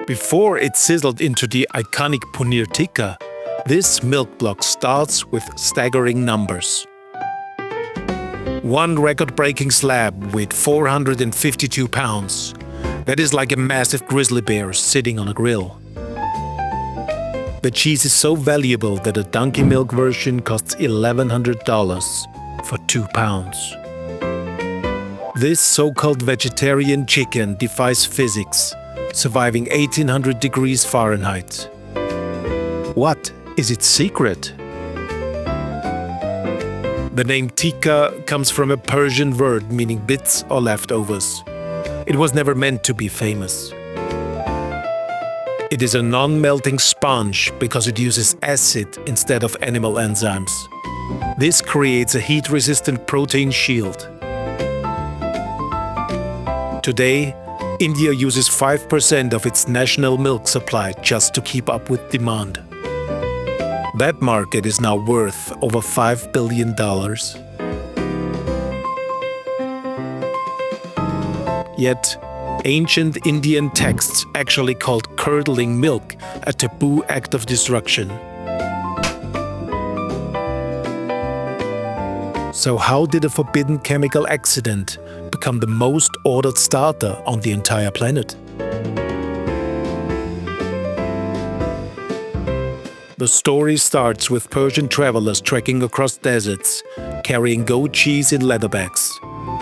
Before it's sizzled into the iconic Paneer Tikka, this milk block starts with staggering numbers. One record-breaking slab weighed 452 pounds. That is like a massive grizzly bear sitting on a grill. The cheese is so valuable that a donkey milk version costs $1,100 for 2 pounds. This so-called vegetarian chicken defies physics, surviving 1800 degrees Fahrenheit. What is its secret? The name tikka comes from a Persian word meaning bits or leftovers. It was never meant to be famous. It is a non-melting sponge because it uses acid instead of animal enzymes. This creates a heat-resistant protein shield. Today, India uses 5% of its national milk supply just to keep up with demand. That market is now worth over $5 billion. Yet, ancient Indian texts actually called curdling milk a taboo act of destruction. So how did a forbidden chemical accident become the most ordered starter on the entire planet? The story starts with Persian travelers trekking across deserts, carrying goat cheese in leather bags.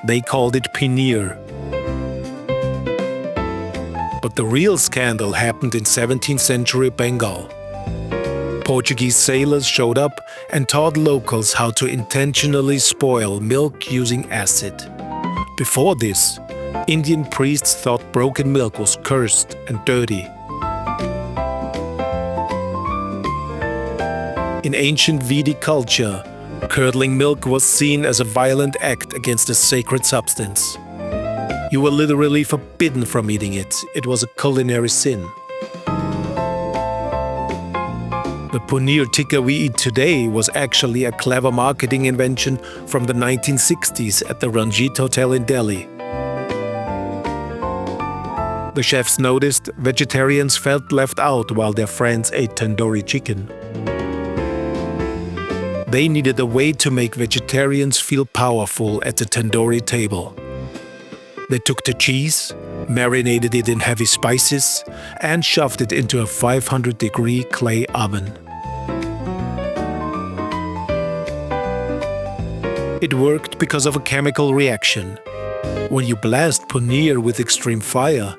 They called it paneer. But the real scandal happened in 17th century Bengal. Portuguese sailors showed up and taught locals how to intentionally spoil milk using acid. Before this, Indian priests thought broken milk was cursed and dirty. In ancient Vedic culture, curdling milk was seen as a violent act against a sacred substance. You were literally forbidden from eating it. It was a culinary sin. The Paneer Tikka we eat today was actually a clever marketing invention from the 1960s at the Ranjit Hotel in Delhi. The chefs noticed vegetarians felt left out while their friends ate tandoori chicken. They needed a way to make vegetarians feel powerful at the tandoori table. They took the cheese, marinated it in heavy spices, and shoved it into a 500-degree clay oven. It worked because of a chemical reaction. When you blast paneer with extreme fire,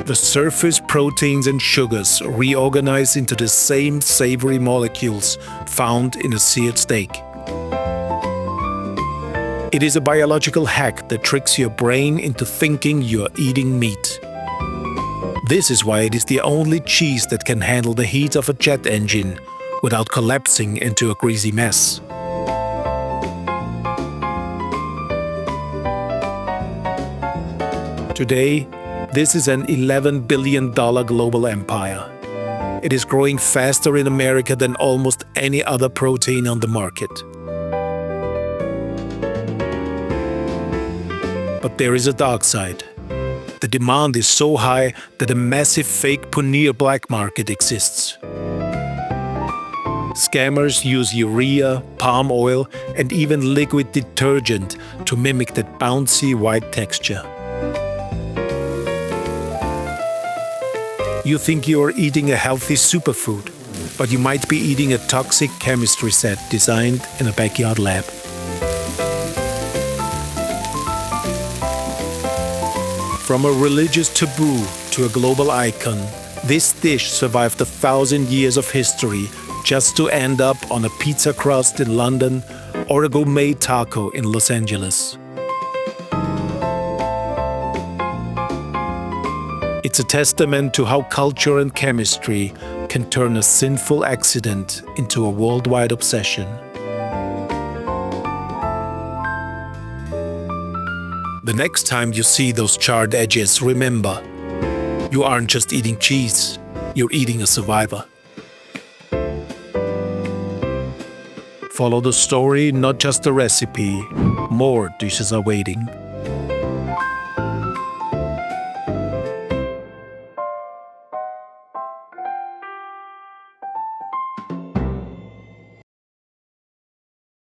the surface proteins and sugars reorganize into the same savory molecules found in a seared steak. It is a biological hack that tricks your brain into thinking you're eating meat. This is why it is the only cheese that can handle the heat of a jet engine without collapsing into a greasy mess. Today, this is an $11 billion global empire. It is growing faster in America than almost any other protein on the market. But there is a dark side. The demand is so high that a massive fake paneer black market exists. Scammers use urea, palm oil, and even liquid detergent to mimic that bouncy white texture. You think you are eating a healthy superfood, but you might be eating a toxic chemistry set designed in a backyard lab. From a religious taboo to a global icon, this dish survived 1,000 years of history just to end up on a pizza crust in London or a gourmet taco in Los Angeles. It's a testament to how culture and chemistry can turn a sinful accident into a worldwide obsession. The next time you see those charred edges, remember, you aren't just eating cheese, you're eating a survivor. Follow the story, not just the recipe. More dishes are waiting.